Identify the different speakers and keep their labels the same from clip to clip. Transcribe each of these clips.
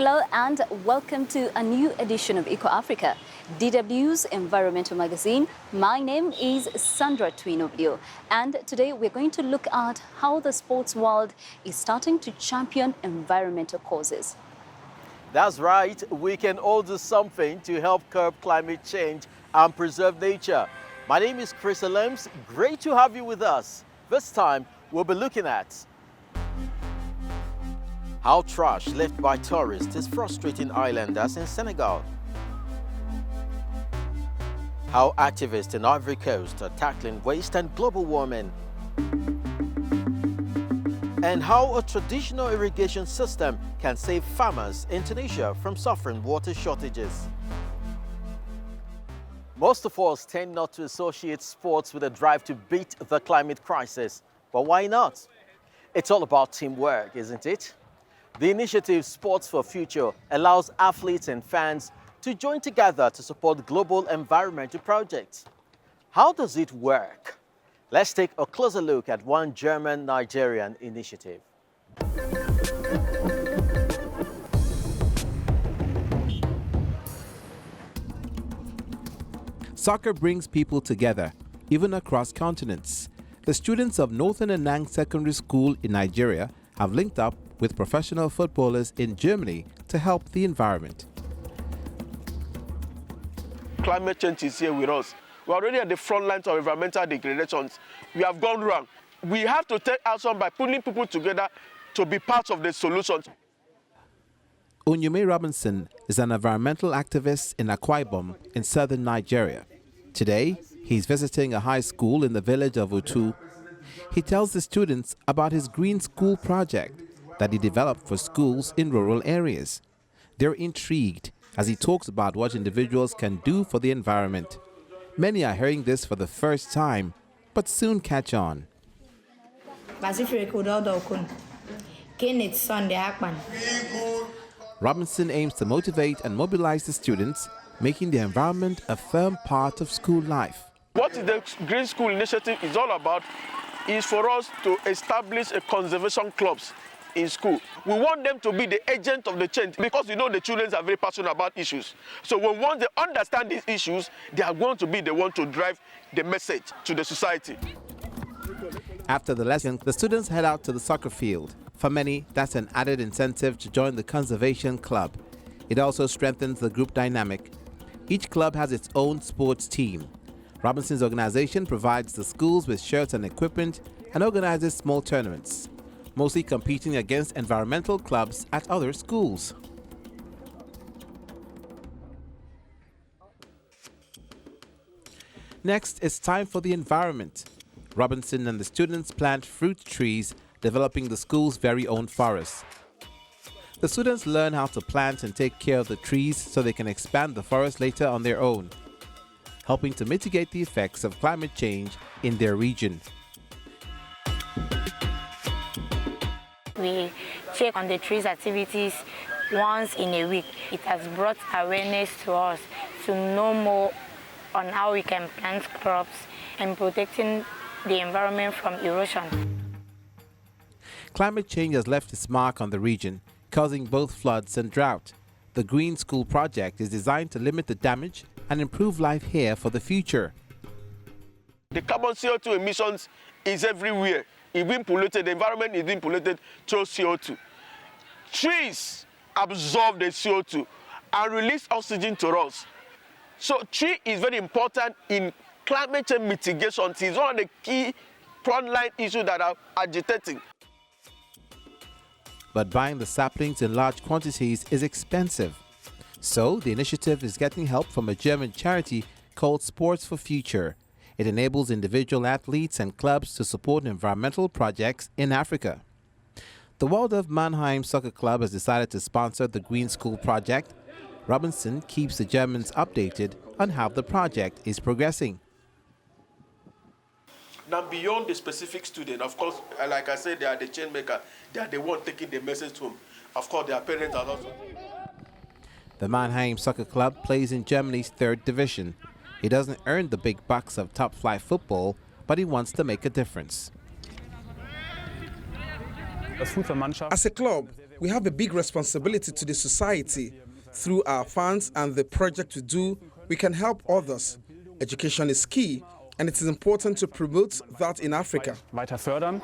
Speaker 1: Hello and welcome to a new edition of EcoAfrica, DW's environmental magazine. My name is Sandra Twinoblio, and today we're going to look at how the sports world is starting to champion environmental causes.
Speaker 2: That's right, we can all do something to help curb climate change and preserve nature. My name is Chris Alems. Great to have you with us. This time, we'll be looking at how trash left by tourists is frustrating islanders in Senegal. How activists in Ivory Coast are tackling waste and global warming. And how a traditional irrigation system can save farmers in Tunisia from suffering water shortages. Most of us tend not to associate sports with a drive to beat the climate crisis. But why not? It's all about teamwork, isn't it? The initiative Sports for Future allows athletes and fans to join together to support global environmental projects. How does it work? Let's take a closer look at one German-Nigerian initiative.
Speaker 3: Soccer brings people together, even across continents. The students of Northern Anang Secondary School in Nigeria have linked up with professional footballers in Germany to help the environment.
Speaker 4: Climate change is here with us. We're already at the front lines of environmental degradations. We have gone wrong. We have to take action by pulling people together to be part of the solution.
Speaker 3: Onyume Robinson is an environmental activist in Akwa Ibom in southern Nigeria. Today, he's visiting a high school in the village of Utu. He tells the students about his Green School project that he developed for schools in rural areas. They're intrigued as he talks about what individuals can do for the environment. Many are hearing this for the first time, but soon catch on. Robinson aims to motivate and mobilize the students, making the environment a firm part of school life.
Speaker 4: What the Green School Initiative is all about is for us to establish a conservation clubs in school. We want them to be the agent of the change because we know the children are very passionate about issues. So once they understand these issues, they are going to be the one to drive the message to the society.
Speaker 3: After the lesson, the students head out to the soccer field. For many, that's an added incentive to join the conservation club. It also strengthens the group dynamic. Each club has its own sports team. Robinson's organization provides the schools with shirts and equipment and organizes small tournaments, mostly competing against environmental clubs at other schools. Next, it's time for the environment. Robinson and the students plant fruit trees, developing the school's very own forest. The students learn how to plant and take care of the trees so they can expand the forest later on their own, helping to mitigate the effects of climate change in their region.
Speaker 5: We check on the trees activities once in a week. It has brought awareness to us to know more on how we can plant crops and protecting the environment from erosion.
Speaker 3: Climate change has left its mark on the region, causing both floods and drought. The Green School project is designed to limit the damage and improve life here for the future.
Speaker 4: The carbon CO2 emissions is everywhere. It's being polluted, the environment is being polluted through CO2. Trees absorb the CO2 and release oxygen to us. So tree is very important in climate change mitigation. It's one of the key frontline issues that are agitating.
Speaker 3: But buying the saplings in large quantities is expensive. So the initiative is getting help from a German charity called Sports for Future. It enables individual athletes and clubs to support environmental projects in Africa. The Waldorf Mannheim Soccer Club has decided to sponsor the Green School project. Robinson keeps the Germans updated on how the project is progressing.
Speaker 4: Now, beyond the specific student, of course, like I said, they are the chain maker. They are the one taking the message home. Of course, their parents are also.
Speaker 3: The Mannheim Soccer Club plays in Germany's 3rd division. He doesn't earn the big bucks of top-flight football, but he wants to make a difference.
Speaker 6: As a club, we have a big responsibility to the society. Through our funds and the project we do, we can help others. Education is key, and it is important to promote that in Africa.
Speaker 7: Weiter fördern.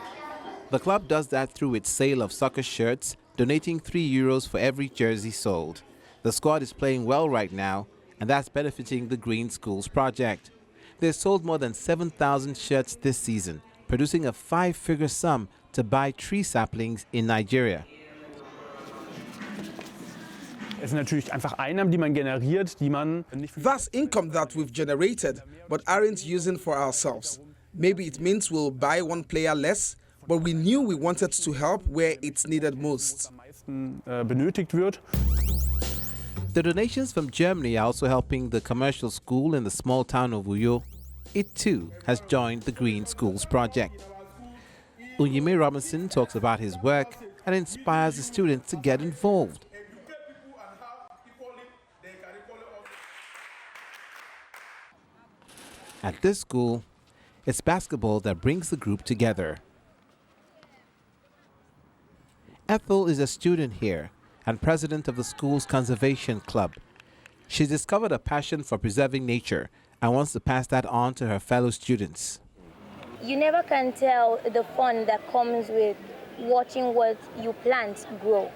Speaker 3: The club does that through its sale of soccer shirts, donating €3 for every jersey sold. The squad is playing well right now, and that's benefiting the Green Schools project. They've sold more than 7,000 shirts this season, producing a 5-figure sum to buy tree saplings in Nigeria.
Speaker 7: Es sind natürlich einfach Einnahmen, die man generiert, die man nicht.
Speaker 6: That's income that we've generated, but aren't using for ourselves. Maybe it means we'll buy one player less, but we knew we wanted to help where it's needed most.
Speaker 7: Benötigt wird.
Speaker 3: The donations from Germany are also helping the commercial school in the small town of Uyo. It too has joined the Green Schools project. Unyime Robinson talks about his work and inspires the students to get involved. At this school, it's basketball that brings the group together. Ethel is a student here and president of the school's conservation club. She's discovered a passion for preserving nature and wants to pass that on to her fellow students.
Speaker 8: You never can tell the fun that comes with watching what you plant grow.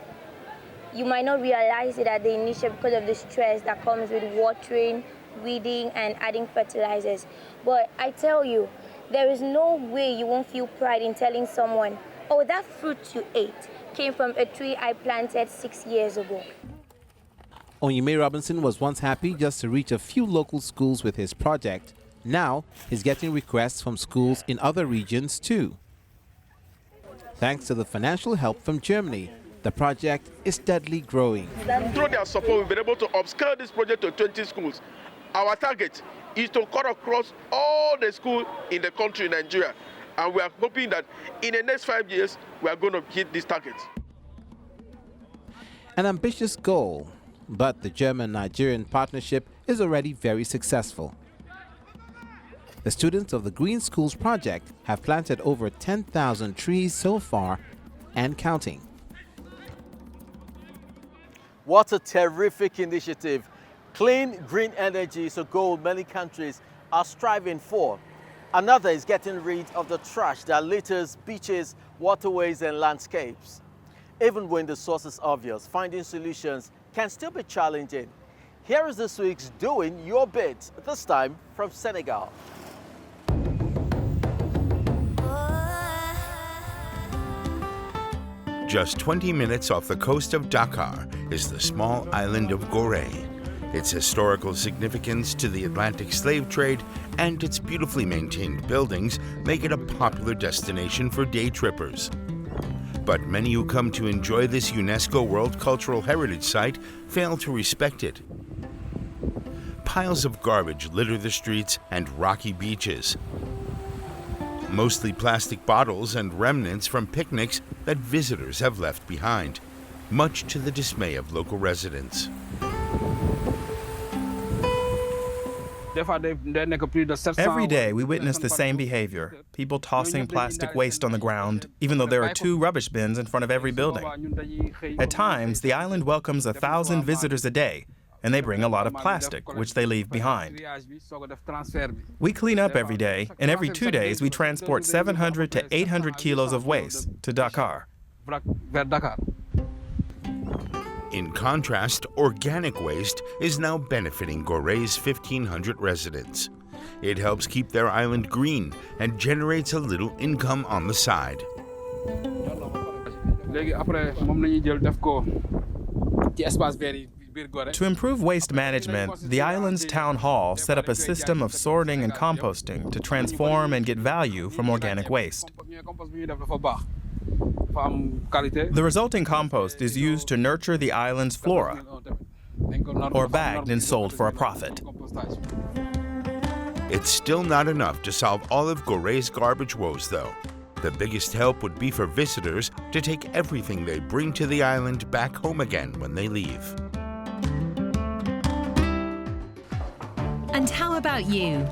Speaker 8: You might not realize it at the initial because of the stress that comes with watering, weeding, and adding fertilizers. But I tell you, there is no way you won't feel pride in telling someone, oh, that fruit you ate came from a tree I planted 6 years ago.
Speaker 3: Onyime Robinson was once happy just to reach a few local schools with his project. Now he's getting requests from schools in other regions too. Thanks to the financial help from Germany, the project is steadily growing.
Speaker 4: Through their support, we've been able to upscale this project to 20 schools. Our target is to cut across all the schools in the country, Nigeria. And we are hoping that in the next 5 years, we are going to hit this target.
Speaker 3: An ambitious goal, but the German-Nigerian partnership is already very successful. The students of the Green Schools project have planted over 10,000 trees so far and counting.
Speaker 2: What a terrific initiative. Clean green energy is a goal many countries are striving for. Another is getting rid of the trash that litters beaches, waterways and landscapes. Even when the source is obvious, finding solutions can still be challenging. Here is this week's Doing Your Bit, this time from Senegal.
Speaker 9: Just 20 minutes off the coast of Dakar is the small island of Gorée. Its historical significance to the Atlantic slave trade and its beautifully maintained buildings make it a popular destination for day trippers. But many who come to enjoy this UNESCO World Cultural Heritage Site fail to respect it. Piles of garbage litter the streets and rocky beaches. Mostly plastic bottles and remnants from picnics that visitors have left behind, much to the dismay of local residents.
Speaker 10: Every day we witness the same behavior, people tossing plastic waste on the ground, even though there are 2 rubbish bins in front of every building. At times, the island welcomes 1,000 visitors a day, and they bring a lot of plastic, which they leave behind. We clean up every day, and every 2 days we transport 700 to 800 kilos of waste to Dakar.
Speaker 9: In contrast, organic waste is now benefiting Gorée's 1,500 residents. It helps keep their island green and generates a little income on the side.
Speaker 10: To improve waste management, the island's town hall set up a system of sorting and composting to transform and get value from organic waste. The resulting compost is used to nurture the island's flora, or bagged and sold for a profit.
Speaker 9: It's still not enough to solve all of Gorée's garbage woes, though. The biggest help would be for visitors to take everything they bring to the island back home again when they leave.
Speaker 11: And how about you?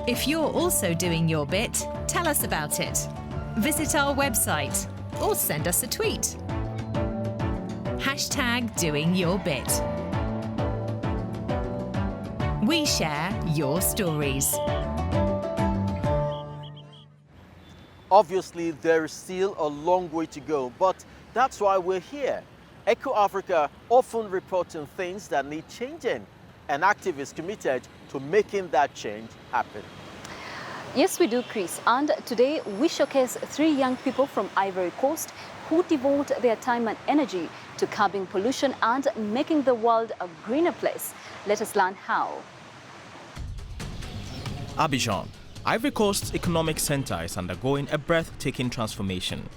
Speaker 11: If you're also doing your bit, tell us about it. Visit our website or send us a tweet. #DoingYourBit. We share your stories.
Speaker 2: Obviously, there is still a long way to go, but that's why we're here. EcoAfrica often reporting things that need changing, and activists committed to making that change happen.
Speaker 1: Yes, we do, Chris. And today we showcase 3 young people from Ivory Coast who devote their time and energy to curbing pollution and making the world a greener place. Let us learn how.
Speaker 10: Abidjan, Ivory Coast's economic center, is undergoing a breathtaking transformation.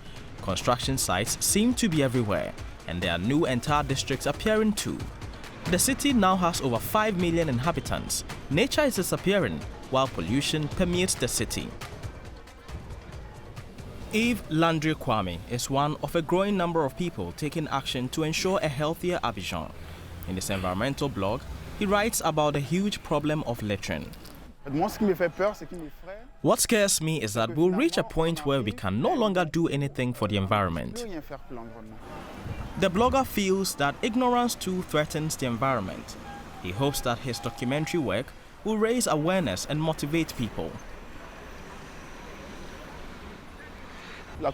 Speaker 10: Construction sites seem to be everywhere, and there are new entire districts appearing too. The city now has over 5 million inhabitants. Nature is disappearing, while pollution permeates the city. Yves Landry Kwame is one of a growing number of people taking action to ensure a healthier Abidjan. In his environmental blog, he writes about the huge problem of littering. What scares me is that we'll reach a point where we can no longer do anything for the environment. The blogger feels that ignorance too threatens the environment. He hopes that his documentary work will raise awareness and motivate people. More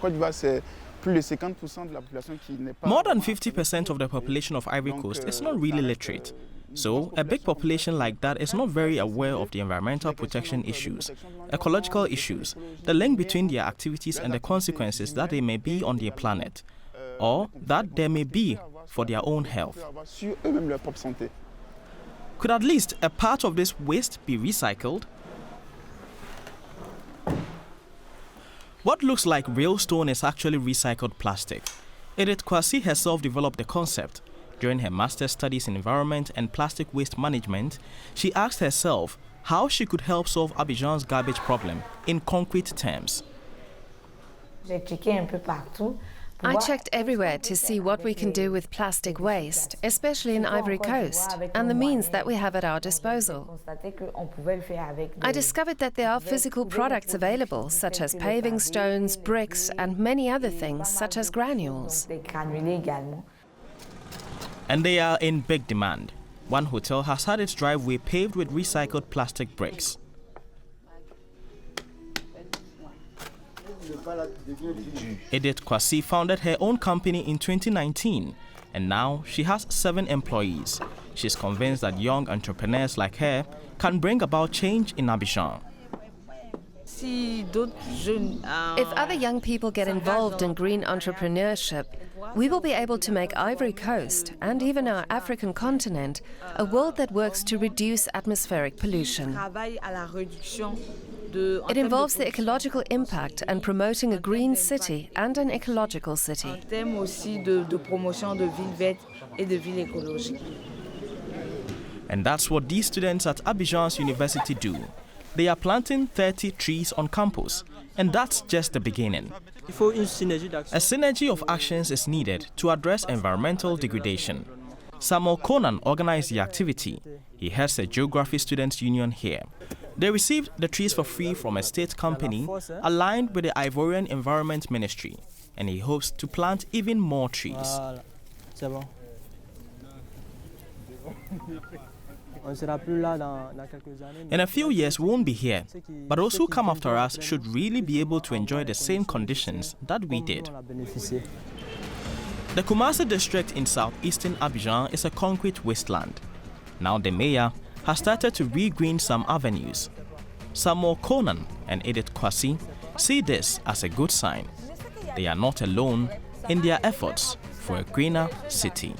Speaker 10: than 50% of the population of Ivory Coast is not really literate. So, a big population like that is not very aware of the environmental protection issues, ecological issues, the link between their activities and the consequences that they may be on their planet, or that there may be for their own health. Could at least a part of this waste be recycled? What looks like real stone is actually recycled plastic. Edith Kwasi herself developed the concept. During her master's studies in environment and plastic waste management, she asked herself how she could help solve Abidjan's garbage problem in concrete terms.
Speaker 12: I checked everywhere to see what we can do with plastic waste, especially in Ivory Coast, and the means that we have at our disposal. I discovered that there are physical products available, such as paving stones, bricks, and many other things, such as granules.
Speaker 10: And they are in big demand. One hotel has had its driveway paved with recycled plastic bricks. Edith Kwasi founded her own company in 2019, and now she has 7 employees. She's convinced that young entrepreneurs like her can bring about change in Abidjan.
Speaker 12: If other young people get involved in green entrepreneurship, we will be able to make Ivory Coast, and even our African continent, a world that works to reduce atmospheric pollution. It involves the ecological impact and promoting a green city and an ecological city.
Speaker 10: And that's what these students at Abidjan's university do. They are planting 30 trees on campus, and that's just the beginning. A synergy of actions is needed to address environmental degradation. Samuel Conan organized the activity. He heads the Geography Students' Union here. They received the trees for free from a state company aligned with the Ivorian Environment Ministry, and he hopes to plant even more trees. In a few years, we won't be here, but those who come after us should really be able to enjoy the same conditions that we did. The Kumasi district in southeastern Abidjan is a concrete wasteland. Now the mayor has started to re-green some avenues. Samuel Conan and Edith Kwasi see this as a good sign. They are not alone in their efforts for a greener city.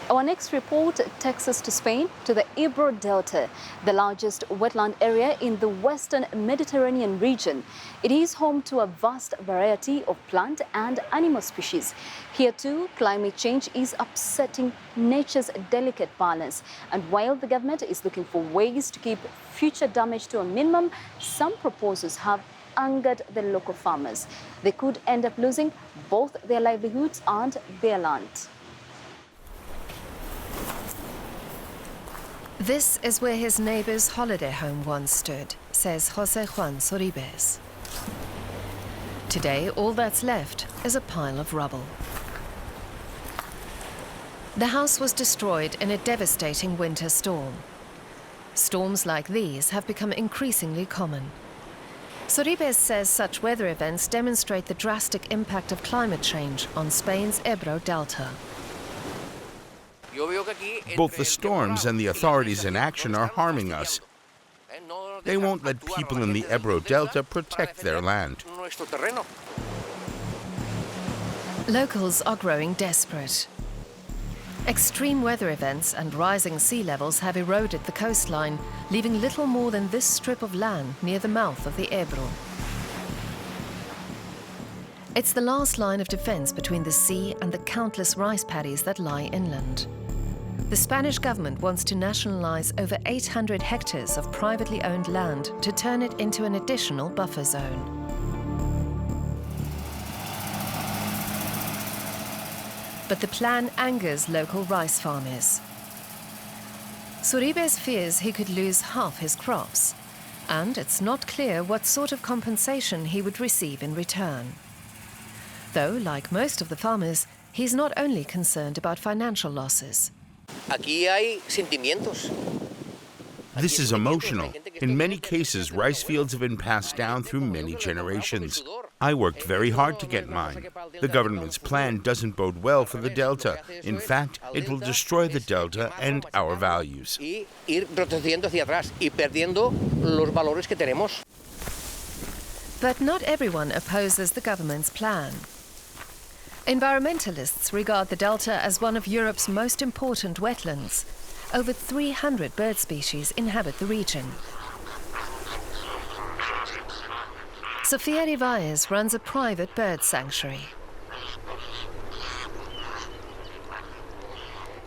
Speaker 1: Our next report takes us to Spain, to the Ebro Delta, the largest wetland area in the western Mediterranean region. It is home to a vast variety of plant and animal species. Here too, climate change is upsetting nature's delicate balance. And while the government is looking for ways to keep future damage to a minimum, some proposals have angered the local farmers. They could end up losing both their livelihoods and their land.
Speaker 12: This is where his neighbor's holiday home once stood, says Jose Juan Soribes. Today, all that's left is a pile of rubble. The house was destroyed in a devastating winter storm. Storms like these have become increasingly common. Sorribes says such weather events demonstrate the drastic impact of climate change on Spain's Ebro Delta.
Speaker 9: Both the storms and the authorities in action are harming us. They won't let people in the Ebro Delta protect their land.
Speaker 12: Locals are growing desperate. Extreme weather events and rising sea levels have eroded the coastline, leaving little more than this strip of land near the mouth of the Ebro. It's the last line of defense between the sea and the countless rice paddies that lie inland. The Spanish government wants to nationalize over 800 hectares of privately owned land to turn it into an additional buffer zone. But the plan angers local rice farmers. Sorribes fears he could lose half his crops, and it's not clear what sort of compensation he would receive in return. Though, like most of the farmers, he's not only concerned about financial losses.
Speaker 9: This is emotional. In many cases, rice fields have been passed down through many generations. I worked very hard to get mine. The government's plan doesn't bode well for the Delta. In fact, it will destroy the Delta and our values.
Speaker 12: But not everyone opposes the government's plan. Environmentalists regard the Delta as one of Europe's most important wetlands. Over 300 bird species inhabit the region. Sofia Rivaez runs a private bird sanctuary.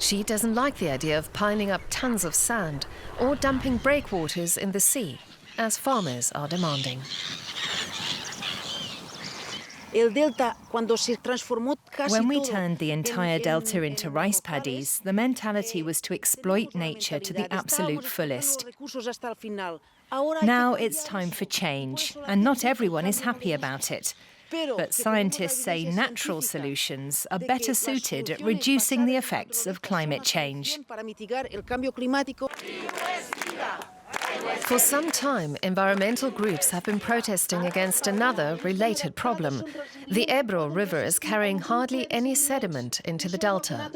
Speaker 12: She doesn't like the idea of piling up tons of sand or dumping breakwaters in the sea, as farmers are demanding.
Speaker 13: When we turned the entire delta into rice paddies, the mentality was to exploit nature to the absolute fullest. Now it's time for change, and not everyone is happy about it. But scientists say natural solutions are better suited at reducing the effects of climate change.
Speaker 12: For some time, environmental groups have been protesting against another related problem. The Ebro River is carrying hardly any sediment into the delta.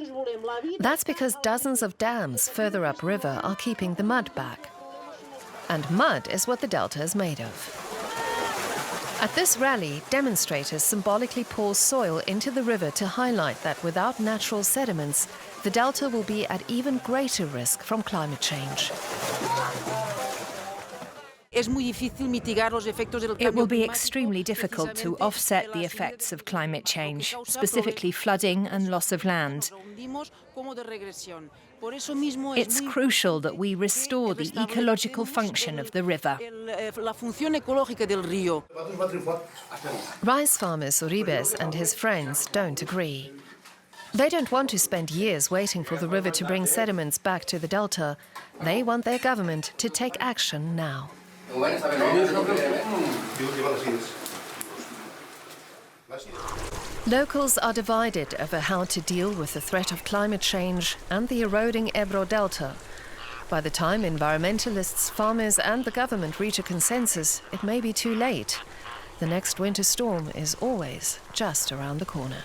Speaker 12: That's because dozens of dams further upriver are keeping the mud back. And mud is what the delta is made of. At this rally, demonstrators symbolically pour soil into the river to highlight that without natural sediments, the delta will be at even greater risk from climate change.
Speaker 13: It will be extremely difficult to offset the effects of climate change, specifically flooding and loss of land. It's crucial that we restore the ecological function of the river.
Speaker 12: Rice farmer Sorribes and his friends don't agree. They don't want to spend years waiting for the river to bring sediments back to the delta. They want their government to take action now. Locals are divided over how to deal with the threat of climate change and the eroding Ebro Delta. By the time environmentalists, farmers and the government reach a consensus, it may be too late. The next winter storm is always just around the corner.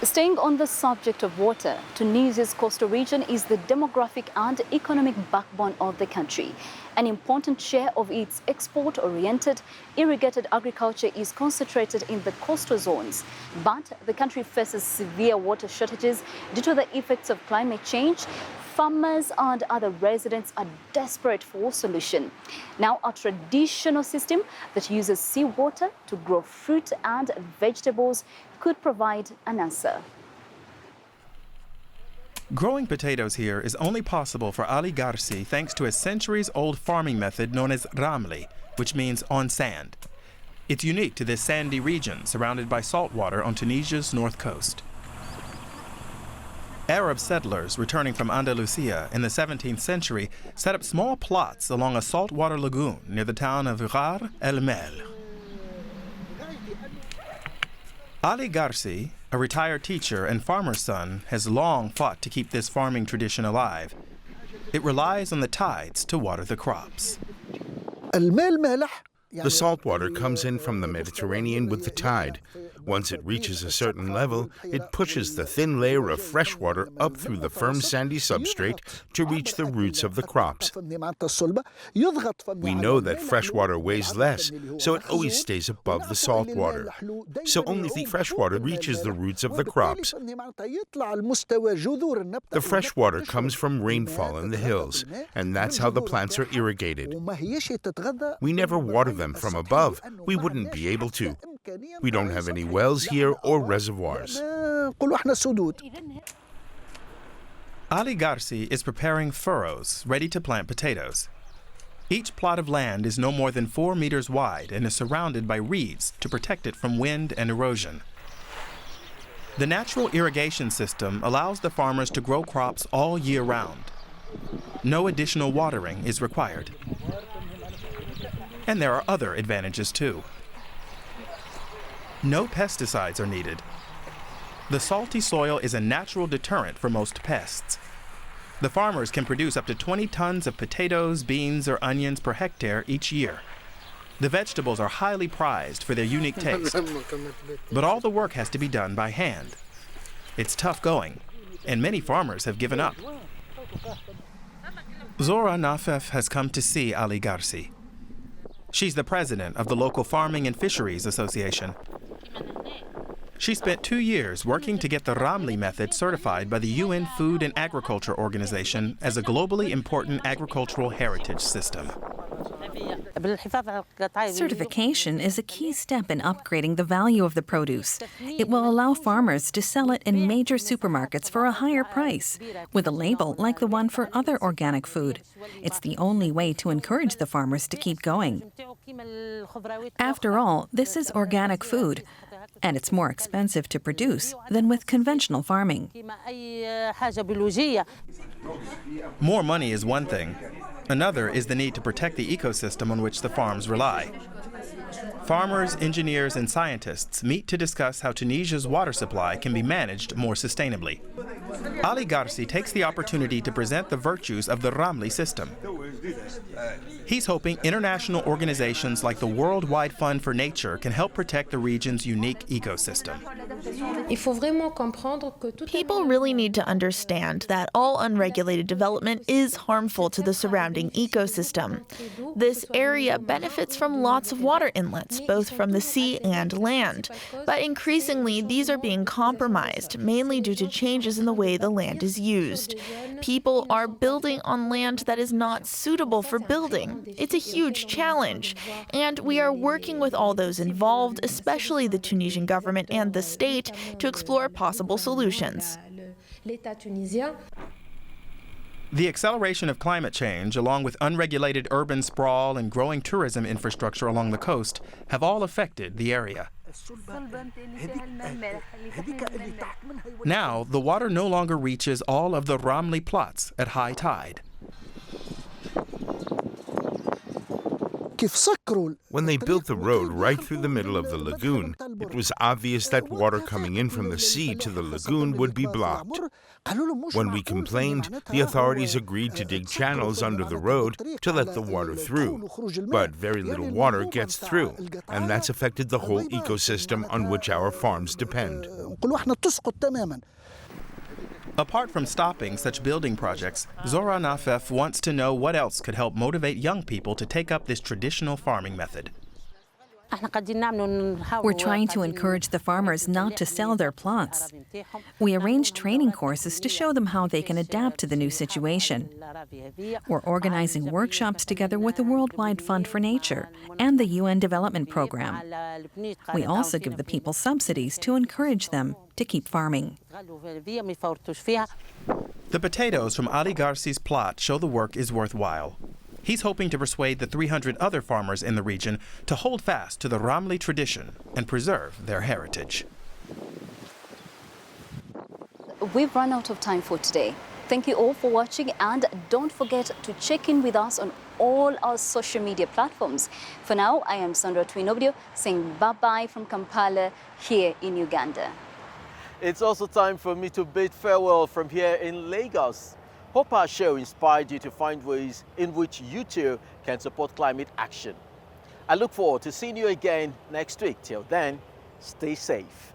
Speaker 1: Staying on the subject of water, Tunisia's coastal region is the demographic and economic backbone of the country. An important share of its export-oriented, irrigated agriculture is concentrated in the coastal zones. But the country faces severe water shortages due to the effects of climate change. Farmers and other residents are desperate for a solution. Now, a traditional system that uses seawater to grow fruit and vegetables could provide an answer.
Speaker 10: Growing potatoes here is only possible for Ali Garci thanks to a centuries-old farming method known as ramli, which means on sand. It's unique to this sandy region surrounded by salt water on Tunisia's north coast. Arab settlers returning from Andalusia in the 17th century set up small plots along a saltwater lagoon near the town of Ghar el Mel. Ali Garci, a retired teacher and farmer's son, has long fought to keep this farming tradition alive. It relies on the tides to water the crops.
Speaker 9: The salt water comes in from the Mediterranean with the tide. Once it reaches a certain level, it pushes the thin layer of fresh water up through the firm sandy substrate to reach the roots of the crops. We know that fresh water weighs less, so it always stays above the salt water. So only the fresh water reaches the roots of the crops. The fresh water comes from rainfall in the hills, and that's how the plants are irrigated. We never water them from above. We wouldn't be able to. We don't have any wells here or reservoirs.
Speaker 10: Ali Garci is preparing furrows ready to plant potatoes. Each plot of land is no more than 4 meters wide and is surrounded by reeds to protect it from wind and erosion. The natural irrigation system allows the farmers to grow crops all year round. No additional watering is required. And there are other advantages too. No pesticides are needed. The salty soil is a natural deterrent for most pests. The farmers can produce up to 20 tons of potatoes, beans, or onions per hectare each year. The vegetables are highly prized for their unique taste. But all the work has to be done by hand. It's tough going, and many farmers have given up. Zora Nafef has come to see Ali Garci. She's the president of the local Farming and Fisheries Association. She spent 2 years working to get the Ramli method certified by the UN Food and Agriculture Organization as a globally important agricultural heritage system.
Speaker 14: Certification is a key step in upgrading the value of the produce. It will allow farmers to sell it in major supermarkets for a higher price, with a label like the one for other organic food. It's the only way to encourage the farmers to keep going. After all, this is organic food, and it's more expensive to produce than with conventional farming.
Speaker 10: More money is one thing. Another is the need to protect the ecosystem on which the farms rely. Farmers, engineers, and scientists meet to discuss how Tunisia's water supply can be managed more sustainably. Ali Garci takes the opportunity to present the virtues of the Ramli system. He's hoping international organizations like the Worldwide Fund for Nature can help protect the region's unique ecosystem.
Speaker 15: People really need to understand that all unregulated development is harmful to the surrounding ecosystem. This area benefits from lots of water inlets, both from the sea and land. But increasingly, these are being compromised, mainly due to changes in the way the land is used. People are building on land that is not suitable for building. It's a huge challenge, and we are working with all those involved, especially the Tunisian government and the state, to explore possible solutions.
Speaker 10: The acceleration of climate change, along with unregulated urban sprawl and growing tourism infrastructure along the coast, have all affected the area. Now, the water no longer reaches all of the Ramli plots at high tide.
Speaker 9: When they built the road right through the middle of the lagoon, it was obvious that water coming in from the sea to the lagoon would be blocked. When we complained, the authorities agreed to dig channels under the road to let the water through. But very little water gets through, and that's affected the whole ecosystem on which our farms depend.
Speaker 10: Apart from stopping such building projects, Zora Nafef wants to know what else could help motivate young people to take up this traditional farming method.
Speaker 14: We're trying to encourage the farmers not to sell their plots. We arrange training courses to show them how they can adapt to the new situation. We're organizing workshops together with the Worldwide Fund for Nature and the UN Development Program. We also give the people subsidies to encourage them to keep farming.
Speaker 10: The potatoes from Ali Garci's plot show the work is worthwhile. He's hoping to persuade the 300 other farmers in the region to hold fast to the Ramli tradition and preserve their heritage.
Speaker 1: We've run out of time for today. Thank you all for watching, and don't forget to check in with us on all our social media platforms. For now, I am Sandra Twinobdio saying bye-bye from Kampala here in Uganda.
Speaker 2: It's also time for me to bid farewell from here in Lagos. Hope our show inspired you to find ways in which you too can support climate action. I look forward to seeing you again next week. Till then, stay safe.